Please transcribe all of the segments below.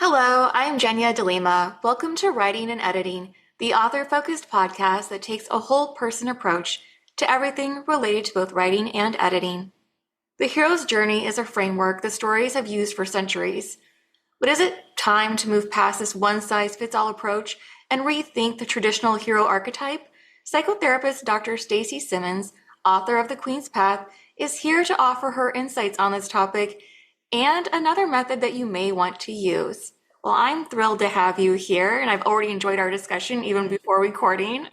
Hello, I'm Jenya DeLima. Welcome to Writing and Editing, the author-focused podcast that takes a whole person approach to everything related to both writing and editing. The hero's journey is a framework the stories have used for centuries. But is it time to move past this one-size-fits-all approach and rethink the traditional hero archetype? Psychotherapist Dr. Stacey Simmons, author of The Queen's Path, is here to offer her insights on this topic and another method that you may want to use. Well, I'm thrilled to have you here, and I've already enjoyed our discussion even before recording.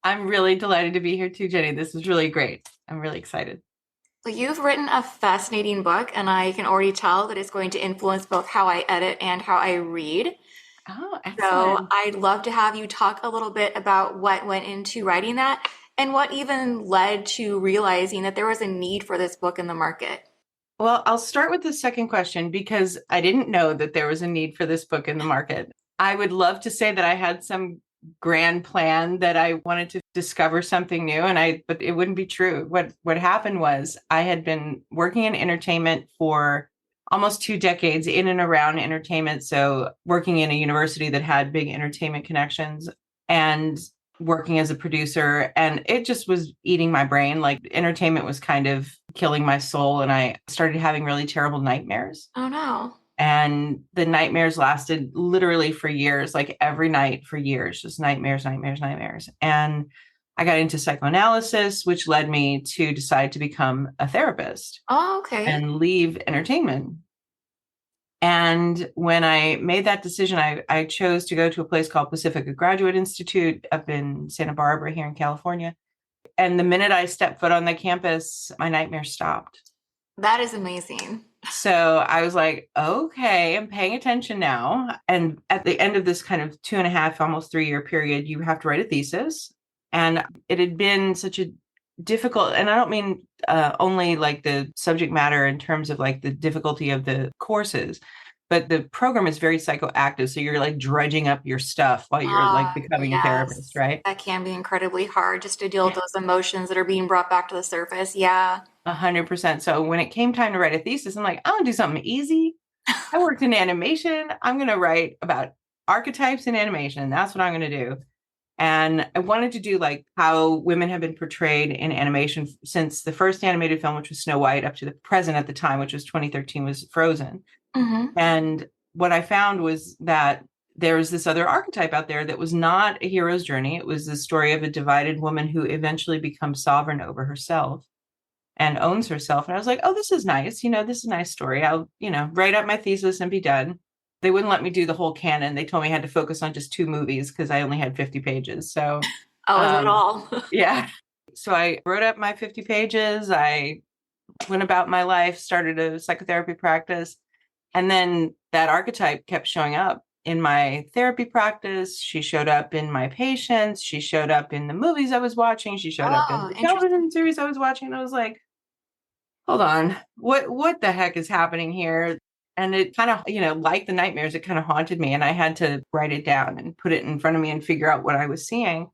I'm really delighted to be here too, Jenny. This is really great. I'm really excited. Well, you've written a fascinating book, and I can already tell that it's going to influence both how I edit and how I read. Oh, excellent. So I'd love to have you talk a little bit about what went into writing that and what even led to realizing that there was a need for this book in the market. Well, I'll start with the second question because I didn't know that there was a need for this book in the market. I would love to say that I had some grand plan that I wanted to discover something new, but it wouldn't be true. What happened was I had been working in entertainment for almost 2 decades in and around entertainment. So working in a university that had big entertainment connections and working as a producer, and it just was eating my brain. Like entertainment was kind of killing my soul, and I started having really terrible nightmares. Oh no. And the nightmares lasted literally for years, like every night for years, just nightmares, nightmares, nightmares. And I got into psychoanalysis, which led me to decide to become a therapist. Oh, okay. And leave entertainment. And when I made that decision, I chose to go to a place called Pacifica Graduate Institute up in Santa Barbara here in California. And the minute I stepped foot on the campus, my nightmares stopped. That is amazing. So I was like, okay, I'm paying attention now. And at the end of this kind of 2.5, almost 3-year period, you have to write a thesis. And it had been such a difficult, and I don't mean only like the subject matter in terms of like the difficulty of the courses, but the program is very psychoactive. So you're like dredging up your stuff while you're like becoming a therapist, right? That can be incredibly hard just to deal with those emotions that are being brought back to the surface. Yeah. 100%. So when it came time to write a thesis, I'm like, I want to do something easy. I worked in animation. I'm going to write about archetypes in animation. That's what I'm going to do. And I wanted to do like how women have been portrayed in animation since the first animated film, which was Snow White, up to the present at the time, which was 2013, was Frozen. Mm-hmm. And what I found was that there was this other archetype out there that was not a hero's journey. It was the story of a divided woman who eventually becomes sovereign over herself and owns herself. And I was like, oh, this is nice. This is a nice story. I'll, write up my thesis and be done. They wouldn't let me do the whole canon. They told me I had to focus on just 2 movies because I only had 50 pages. So, is that all? Yeah. So I wrote up my 50 pages. I went about my life, started a psychotherapy practice. And then that archetype kept showing up in my therapy practice. She showed up in my patients. She showed up in the movies I was watching. She showed up in the television series I was watching. And I was like, hold on, what the heck is happening here? And it kind of, like the nightmares, it kind of haunted me. And I had to write it down and put it in front of me and figure out what I was seeing.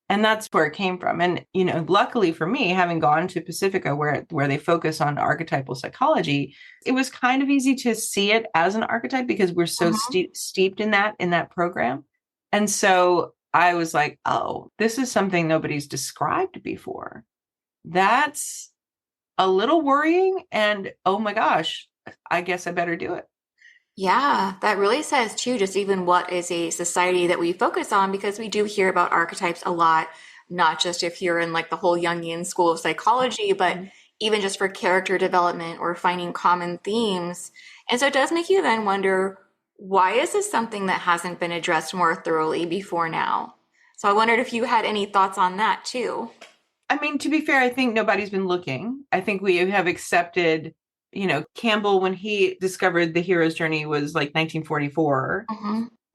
And that's where it came from. And, luckily for me, having gone to Pacifica where they focus on archetypal psychology, it was kind of easy to see it as an archetype because we're so steeped in that program. And so I was like, oh, this is something nobody's described before. That's a little worrying. And oh my gosh, I guess I better do it. Yeah, that really says too, just even what is a society that we focus on, because we do hear about archetypes a lot, not just if you're in like the whole Jungian school of psychology, but even just for character development or finding common themes. And so it does make you then wonder, why is this something that hasn't been addressed more thoroughly before now? So I wondered if you had any thoughts on that too. I mean, to be fair, I think nobody's been looking. I think we have accepted, Campbell, when he discovered the hero's journey, was like 1944,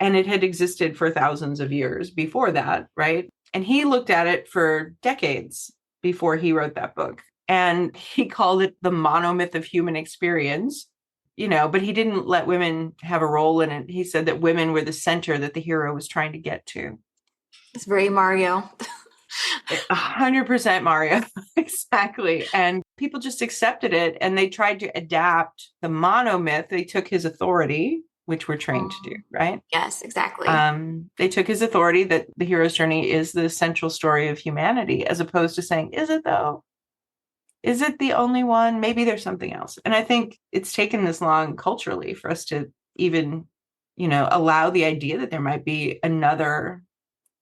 and it had existed for thousands of years before that, right? And he looked at it for decades before he wrote that book. And he called it the monomyth of human experience, but he didn't let women have a role in it. He said that women were the center that the hero was trying to get to. It's very Mario. 100% Mario. Exactly. And people just accepted it and they tried to adapt the monomyth. They took his authority, which we're trained to do, right? Yes, exactly. They took his authority that the hero's journey is the central story of humanity, as opposed to saying, is it though? Is it the only one? Maybe there's something else. And I think it's taken this long culturally for us to even, allow the idea that there might be another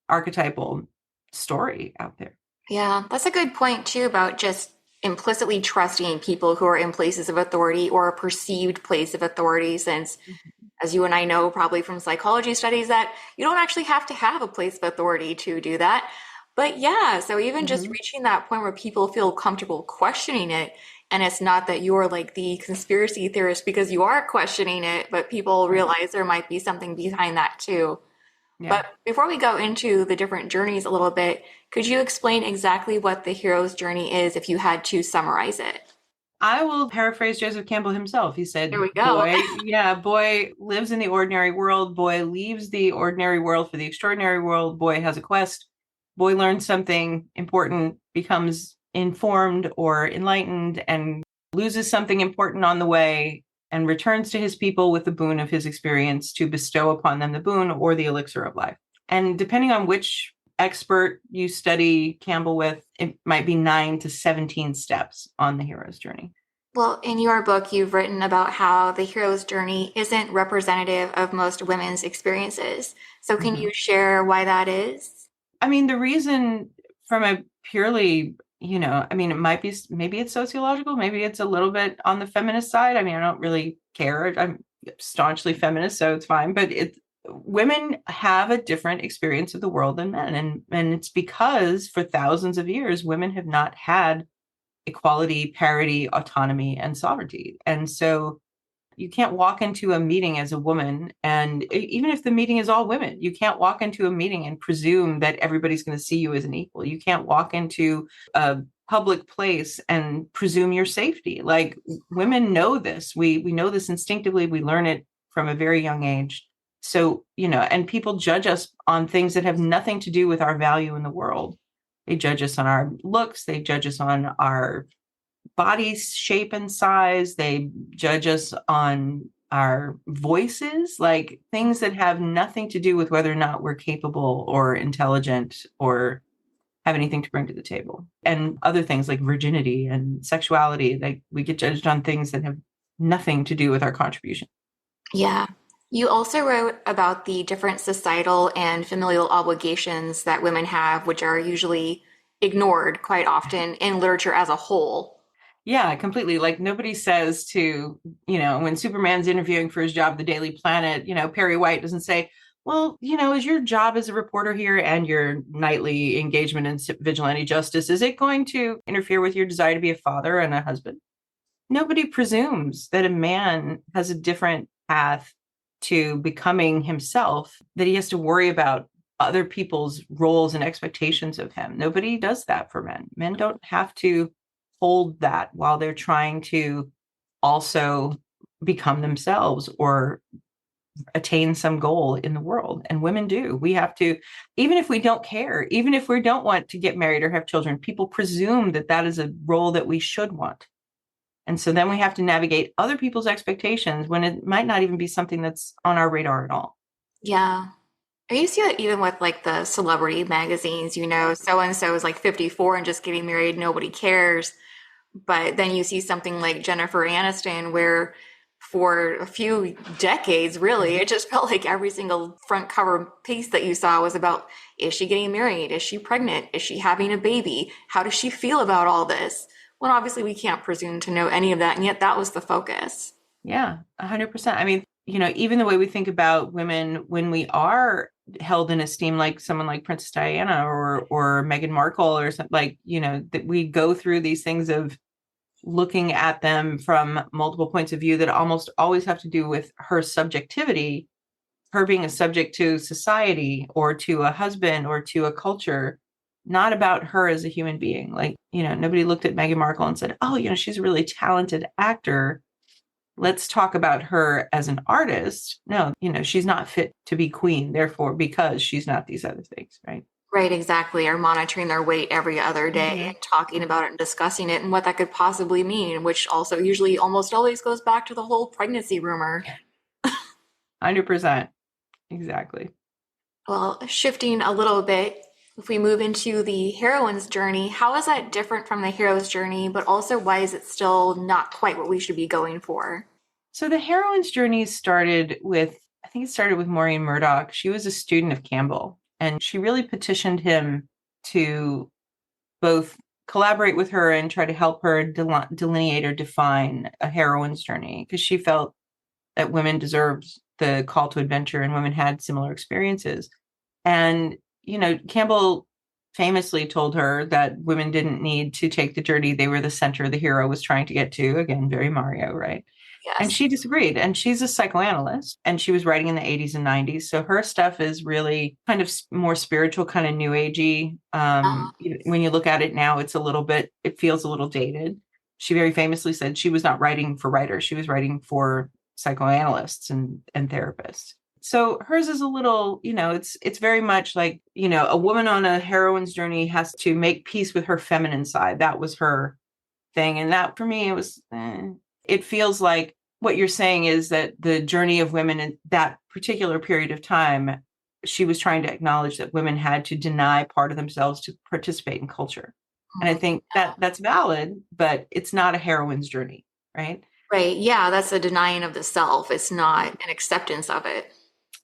archetypal story out there. Yeah, that's a good point too about just implicitly trusting people who are in places of authority or a perceived place of authority, since as you and I know probably from psychology studies that you don't actually have to have a place of authority to do that. But yeah, so even just reaching that point where people feel comfortable questioning it, and it's not that you're like the conspiracy theorist because you are questioning it, but people realize there might be something behind that too. Yeah. But before we go into the different journeys a little bit, could you explain exactly what the hero's journey is if you had to summarize it? I will paraphrase Joseph Campbell himself. He said, There we go. boy lives in the ordinary world. Boy leaves the ordinary world for the extraordinary world. Boy has a quest. Boy learns something important, becomes informed or enlightened, and loses something important on the way, and returns to his people with the boon of his experience to bestow upon them the boon or the elixir of life. And depending on which expert you study Campbell with, it might be 9 to 17 steps on the hero's journey. Well, in your book, you've written about how the hero's journey isn't representative of most women's experiences. So can you share why that is? I mean, the reason from a purely, it might be, maybe it's sociological, maybe it's a little bit on the feminist side. I mean, I don't really care. I'm staunchly feminist, so it's fine. But women have a different experience of the world than men. And it's because for thousands of years, women have not had equality, parity, autonomy, and sovereignty. And so you can't walk into a meeting as a woman, and even if the meeting is all women, you can't walk into a meeting and presume that everybody's going to see you as an equal. You can't walk into a public place and presume your safety. Like, women know this. We know this instinctively. We learn it from a very young age. So, and people judge us on things that have nothing to do with our value in the world. They judge us on our looks. They judge us on our body shape and size. They judge us on our voices, like things that have nothing to do with whether or not we're capable or intelligent or have anything to bring to the table. And other things like virginity and sexuality, like we get judged on things that have nothing to do with our contribution. Yeah. You also wrote about the different societal and familial obligations that women have, which are usually ignored quite often in literature as a whole. Yeah, completely. Like, nobody says to, when Superman's interviewing for his job at the Daily Planet, Perry White doesn't say, well, is your job as a reporter here and your nightly engagement in vigilante justice, is it going to interfere with your desire to be a father and a husband? Nobody presumes that a man has a different path to becoming himself, that he has to worry about other people's roles and expectations of him. Nobody does that for men. Men don't have to hold that while they're trying to also become themselves or attain some goal in the world. And women do. We have to, even if we don't care, even if we don't want to get married or have children, people presume that that is a role that we should want. And so then we have to navigate other people's expectations when it might not even be something that's on our radar at all. Yeah. You see that even with like the celebrity magazines, so and so is like 54 and just getting married, nobody cares. But then you see something like Jennifer Aniston, where for a few decades, really, it just felt like every single front cover piece that you saw was about, is she getting married? Is she pregnant? Is she having a baby? How does she feel about all this? Well, obviously, we can't presume to know any of that, and yet that was the focus. Yeah, 100%. I mean, even the way we think about women when we are held in esteem, like someone like Princess Diana or Meghan Markle or something, like, that we go through these things of looking at them from multiple points of view that almost always have to do with her subjectivity, her being a subject to society or to a husband or to a culture, not about her as a human being. Like, nobody looked at Meghan Markle and said, oh, she's a really talented actor. Let's talk about her as an artist. No, she's not fit to be queen, therefore, because she's not these other things, right? Right, exactly. Or monitoring their weight every other day and talking about it and discussing it and what that could possibly mean, which also usually almost always goes back to the whole pregnancy rumor. 100%. Exactly. Well, shifting a little bit, if we move into the heroine's journey, how is that different from the hero's journey, but also why is it still not quite what we should be going for? So the heroine's journey started with, I think it started with Maureen Murdoch. She was a student of Campbell, and she really petitioned him to both collaborate with her and try to help her delineate or define a heroine's journey, because she felt that women deserved the call to adventure and women had similar experiences. And, Campbell famously told her that women didn't need to take the journey. They were the center the hero was trying to get to. Again, very Mario, right? And Yes. she disagreed. And she's a psychoanalyst and she was writing in the 80s and 90s. So her stuff is really kind of more spiritual, kind of new agey. Uh, When you look at it now, it feels a little dated. She very famously said she was not writing for writers. She was writing for psychoanalysts and therapists. So hers is a little, it's very much like, a woman on a heroine's journey has to make peace with her feminine side. That was her thing. And that for me, it feels like what you're saying is that the journey of women in that particular period of time, she was trying to acknowledge that women had to deny part of themselves to participate in culture. And I think that that's valid, but it's not a heroine's journey, right? right. Yeah, that's a denying of the self. It's not an acceptance of it.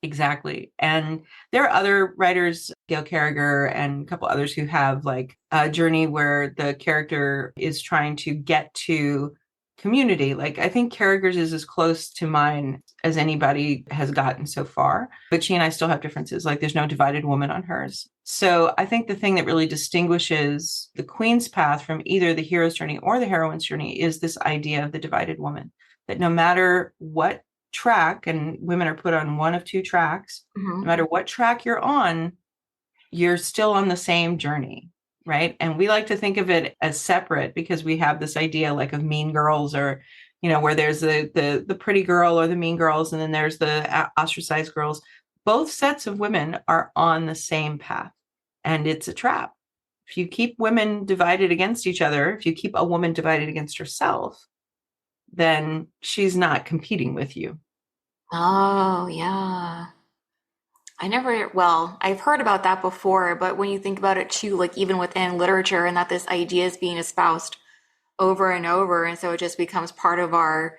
Exactly. And there are other writers, Gail Carriger and a couple others, who have like a journey where the character is trying to get to community. Like I think Carriger's is as close to mine as anybody has gotten so far, but she and I still have differences. Like there's no divided woman on hers. So I think the thing that really distinguishes the Queen's path from either the hero's journey or the heroine's journey is this idea of the divided woman, that no matter what track, and women are put on one of two tracks, no matter what track you're on, you're still on the same journey, right? And we like to think of it as separate because we have this idea like of mean girls, or where there's the pretty girl or the mean girls, and then there's the ostracized girls. Both sets of women are on the same path, and it's a trap. If you keep women divided against each other, if you keep a woman divided against herself, then she's not competing with you. Oh, yeah. I've heard about that before, but when you think about it too, like even within literature, and that this idea is being espoused over and over, and so it just becomes part of our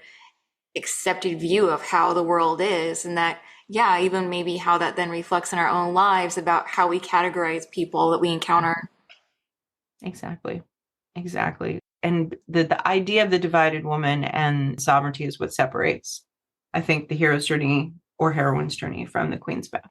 accepted view of how the world is, and that, yeah, even maybe how that then reflects in our own lives about how we categorize people that we encounter. Exactly. Exactly. And the idea of the divided woman and sovereignty is what separates, I think, the hero's journey or heroine's journey from the Queen's path.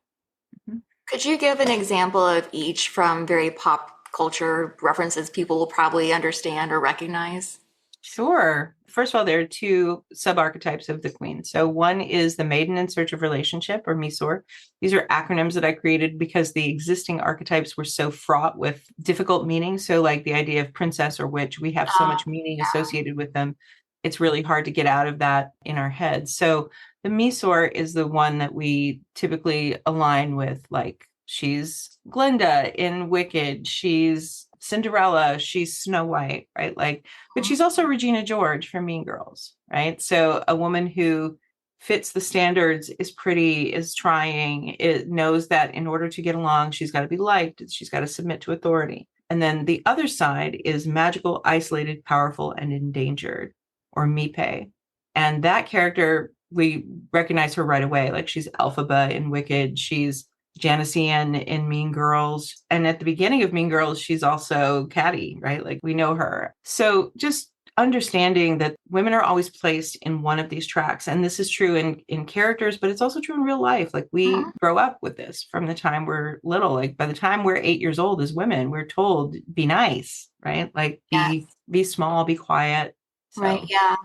Mhm. Could you give an example of each from very pop culture references people will probably understand or recognize? Sure. First of all, there are two sub-archetypes of the Queen. So one is the maiden in search of relationship, or Misor. These are acronyms that I created because the existing archetypes were so fraught with difficult meaning. So like the idea of princess or witch, we have so much meaning associated with them. It's really hard to get out of that in our heads. So the Misor is the one that we typically align with, like she's Glinda in Wicked, she's Cinderella, she's Snow White, right? Like, but she's also Regina George from Mean Girls, right? So a woman who fits the standards, is pretty, is trying, it knows that in order to get along, she's got to be liked, she's got to submit to authority. And then the other side is magical, isolated, powerful, and endangered, or Mipe. And that character, we recognize her right away. Like she's Elphaba in Wicked, she's Janicean in Mean Girls. And at the beginning of Mean Girls, she's also catty, right? Like we know her. So just understanding that women are always placed in one of these tracks. And this is true in characters, but it's also true in real life. Like we grow up with this from the time we're little. Like by the time we're 8 years old as women, we're told, be nice, right? Like Yes. be small, be quiet. Right. So Yeah.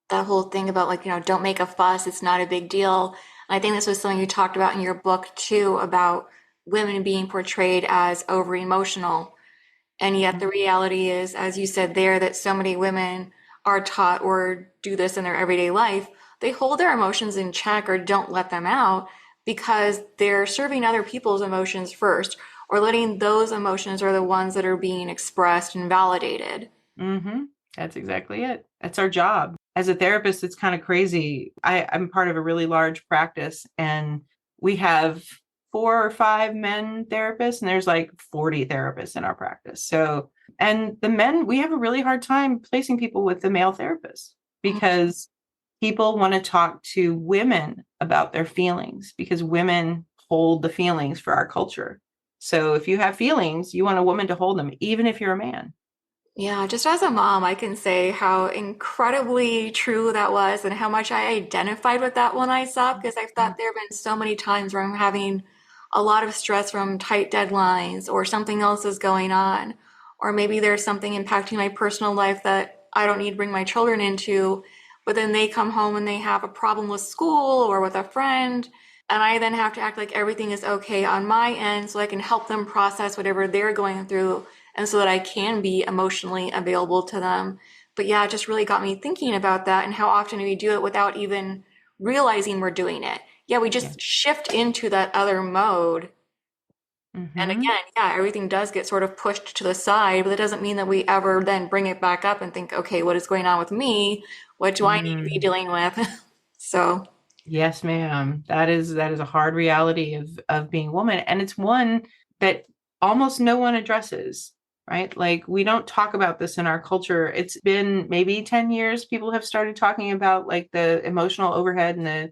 That whole thing about like, don't make a fuss, it's not a big deal. And I think this was something you talked about in your book too, about women being portrayed as over emotional. And yet the reality is, as you said there, that so many women are taught or do this in their everyday life. They hold their emotions in check or don't let them out because they're serving other people's emotions first, or letting those emotions are the ones that are being expressed and validated. that's exactly it. That's our job. as a therapist, it's kind of crazy. I'm part of a really large practice, and we have 4 or 5 men therapists, and there's like 40 therapists in our practice. So, and the men, we have a really hard time placing people with the male therapists because people want to talk to women about their feelings because women hold the feelings for our culture. So if you have feelings, you want a woman to hold them, even if you're a man. Yeah, just as a mom, I can say how incredibly true that was and how much I identified with that when I saw, because I've thought there have been so many times where I'm having a lot of stress from tight deadlines or something else is going on, or maybe there's something impacting my personal life that I don't need to bring my children into, but then they come home and they have a problem with school or with a friend, and I then have to act like everything is okay on my end so I can help them process whatever they're going through and so that I can be emotionally available to them. But yeah, it just really got me thinking about that and how often we do it without even realizing we're doing it. Yeah, we Yeah. just shift into that other mode. And Mm-hmm. again, yeah, everything does get sort of pushed to the side, but that doesn't mean that we ever then bring it back up and think, okay, what is going on with me? What do I need to be Mm. dealing with? So, Yes, ma'am. That is a hard reality of being a woman. And it's one that almost no one addresses, right? Like we don't talk about this in our culture. It's been maybe 10 years people have started talking about like the emotional overhead and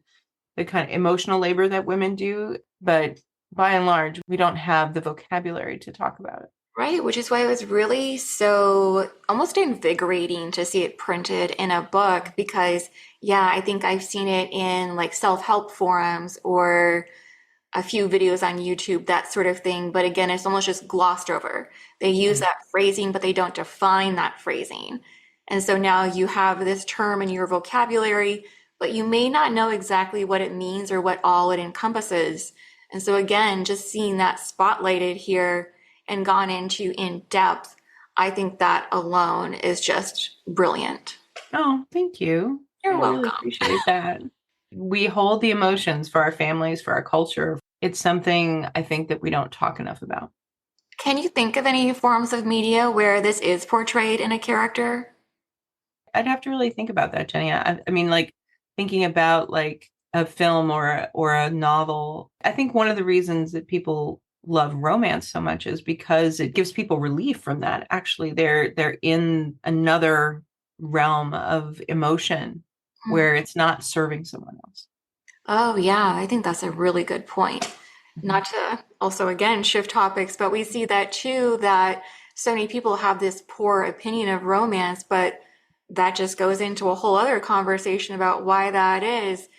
the kind of emotional labor that women do. But by and large, we don't have the vocabulary to talk about it. right, which is why it was really so almost invigorating to see it printed in a book because, yeah, I think I've seen it in like self-help forums or a few videos on YouTube, that sort of thing. But again, it's almost just glossed over. They use Right. that phrasing, but they don't define that phrasing. And so now you have this term in your vocabulary, but you may not know exactly what it means or what all it encompasses. And so again, just seeing that spotlighted here and gone into in depth, I think that alone is just brilliant. Oh, thank you. I You're really welcome. appreciate that. We hold the emotions for our families, for our culture. It's something I think that we don't talk enough about. Can you think of any forms of media where this is portrayed in a character? I'd have to really think about that, Jenny. I mean, like thinking about like a film or a novel. I think one of the reasons that people love romance so much is because it gives people relief from that. Actually, they're in another realm of emotion where it's not serving someone else. Oh, yeah, I think that's a really good point. Mhm. Not to also, again, shift topics, but we see that too, that so many people have this poor opinion of romance, but that just goes into a whole other conversation about why that is.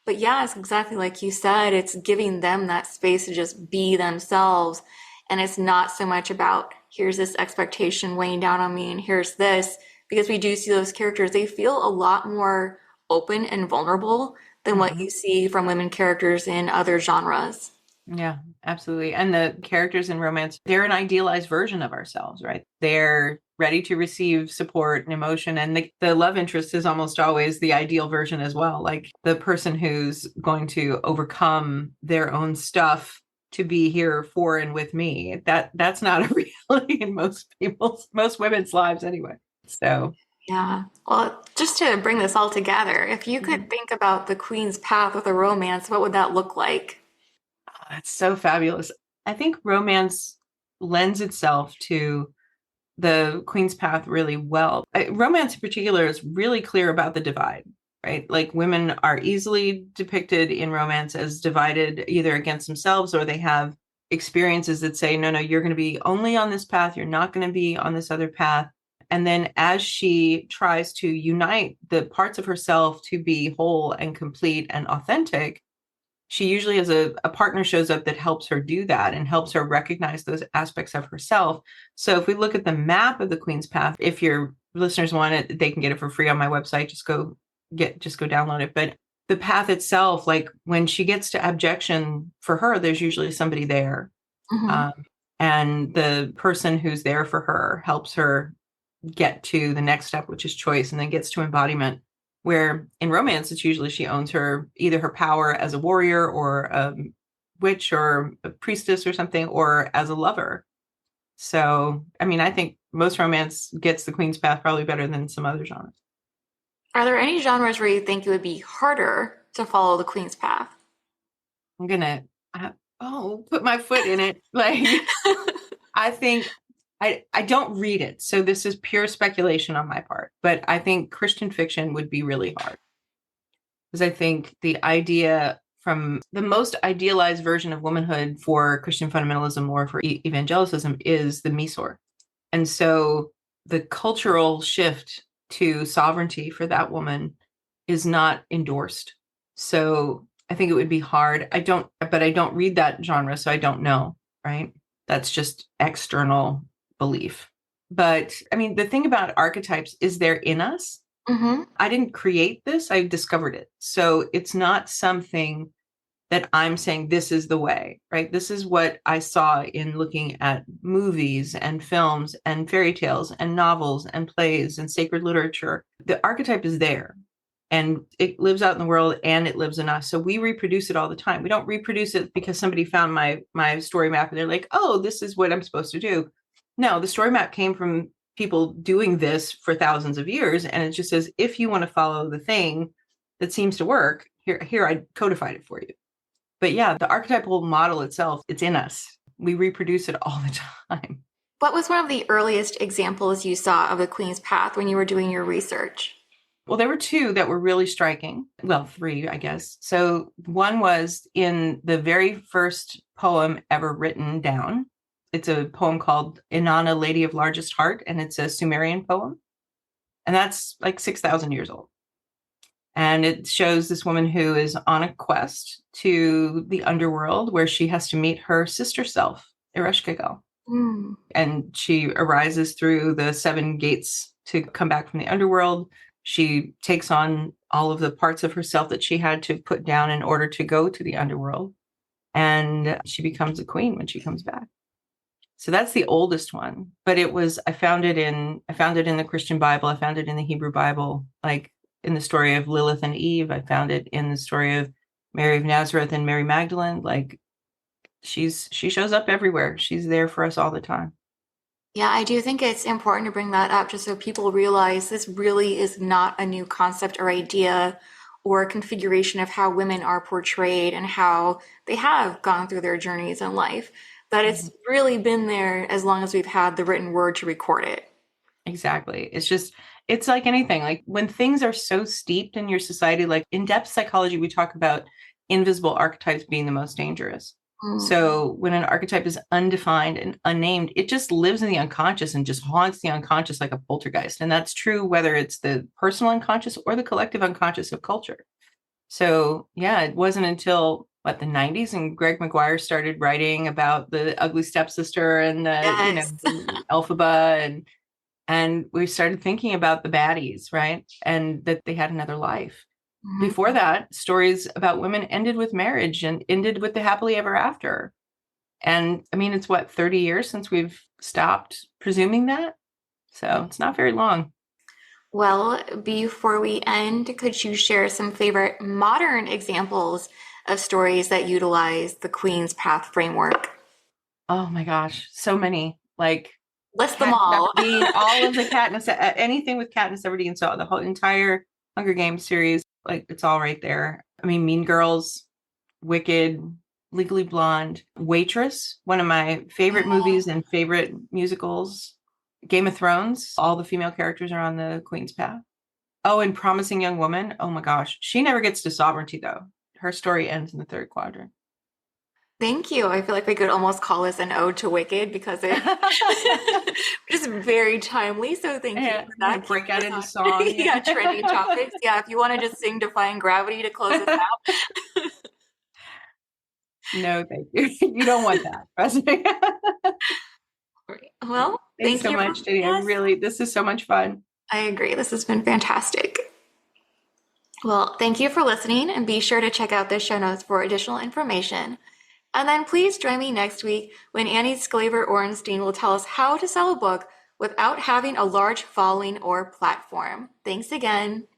But yeah, it's exactly like you said, it's giving them that space to just be themselves. And it's not so much about here's this expectation weighing down on me and here's this, because we do see those characters, they feel a lot more open and vulnerable than what Mhm. you see from women characters in other genres. Yeah, absolutely. And the characters in romance, they're an idealized version of ourselves, right? They're ready to receive support and emotion. And the love interest is almost always the ideal version as well. Like the person who's going to overcome their own stuff to be here for and with me. That's not a reality in most women's lives anyway. So Yeah. Well, just to bring this all together, if you could Mhm. think about the Queen's path with a romance, what would that look like? Oh, that's so fabulous. I think romance lends itself to the Queen's Path really well. Romance in particular is really clear about the divide, right? Like women are easily depicted in romance as divided either against themselves or they have experiences that say, no, no, you're going to be only on this path. You're not going to be on this other path. And then as she tries to unite the parts of herself to be whole and complete and authentic, she usually has a partner shows up that helps her do that and helps her recognize those aspects of herself. So if we look at the map of the Queen's Path, if your listeners want it, they can get it for free on my website. Just go download it. But the path itself, like when she gets to abjection for her, there's usually somebody there. Hmm. Um, and the person who's there for her helps her get to the next step, which is choice, and then gets to embodiment. Where in romance, it's usually she owns her either her power as a warrior or a witch or a priestess or something, or as a lover. So, I mean, I think most romance gets the Queen's Path probably better than some other genres. Are there any genres where you think it would be harder to follow the queen's path? I'm gonna put my foot in it. Like I think I don't read it, so this is pure speculation on my part, but I think Christian fiction would be really hard. Because I think the idea from the most idealized version of womanhood for Christian fundamentalism or for evangelicism is the Misor. And so the cultural shift to sovereignty for that woman is not endorsed. So I think it would be hard. I don't read that genre, so I don't know, right? That's just external belief. But I mean, the thing about archetypes is they're in us. Mm-hmm. I didn't create this, I discovered it. So it's not something that I'm saying this is the way, right? This is what I saw in looking at movies and films and fairy tales and novels and plays and sacred literature. The archetype is there and it lives out in the world and it lives in us. So we reproduce it all the time. We don't reproduce it because somebody found my story map and they're like, oh, this is what I'm supposed to do. No, the story map came from people doing this for thousands of years. And it just says, if you want to follow the thing that seems to work, here I codified it for you. But yeah, the archetypal model itself, it's in us. We reproduce it all the time. What was one of the earliest examples you saw of the queen's path when you were doing your research? Well, there were two that were really striking. Well, three, I guess. So one was in the very first poem ever written down. It's a poem called Inanna, Lady of Largest Heart, and it's a Sumerian poem. And that's like 6,000 years old. And it shows this woman who is on a quest to the underworld where she has to meet her sister self, Ereshkigal. Mm. And she arises through the 7 gates to come back from the underworld. She takes on all of the parts of herself that she had to put down in order to go to the underworld. And she becomes a queen when she comes back. So that's the oldest one. But I found it in the Christian Bible. I found it in the Hebrew Bible, like in the story of Lilith and Eve. I found it in the story of Mary of Nazareth and Mary Magdalene. Like she shows up everywhere. She's there for us all the time. Yeah, I do think it's important to bring that up just so people realize this really is not a new concept or idea or configuration of how women are portrayed and how they have gone through their journeys in life. That it's really been there as long as we've had the written word to record it. Exactly. It's like anything. Like when things are so steeped in your society, like in-depth psychology, we talk about invisible archetypes being the most dangerous. Mm. So when an archetype is undefined and unnamed, it just lives in the unconscious and just haunts the unconscious like a poltergeist. And that's true whether it's the personal unconscious or the collective unconscious of culture. So yeah, it wasn't until the 90s and Greg McGuire started writing about the ugly stepsister and Yes. Elphaba and we started thinking about the baddies, right? And that they had another life. Mhm. Before that, stories about women ended with marriage and ended with the happily ever after. And I mean, it's 30 years since we've stopped presuming that. So it's not very long. Well, before we end, could you share some favorite modern examples of stories that utilize the Queen's Path framework? Oh my gosh, so many. Like List them all. Everdeen, all of the Katniss, anything with Katniss Everdeen. So the whole entire Hunger Games series, like it's all right there. I mean, Mean Girls, Wicked, Legally Blonde, Waitress, one of my favorite movies and favorite musicals. Game of Thrones, all the female characters are on the Queen's Path. Oh, and Promising Young Woman. Oh my gosh. She never gets to sovereignty though. Her story ends in the 3rd quadrant. Thank you. I feel like we could almost call this an ode to Wicked because it's just very timely. So thank you for that. Break out into song. Yeah, trendy topics. Yeah, if you want to just sing Defying Gravity to close us out. No, thank you. You don't want that. Trust me. Well, thanks so much, Jenny. Yes. This is so much fun. I agree. This has been fantastic. Well, thank you for listening and be sure to check out the show notes for additional information. And then please join me next week when Annie Sclaver-Orenstein will tell us how to sell a book without having a large following or platform. Thanks again.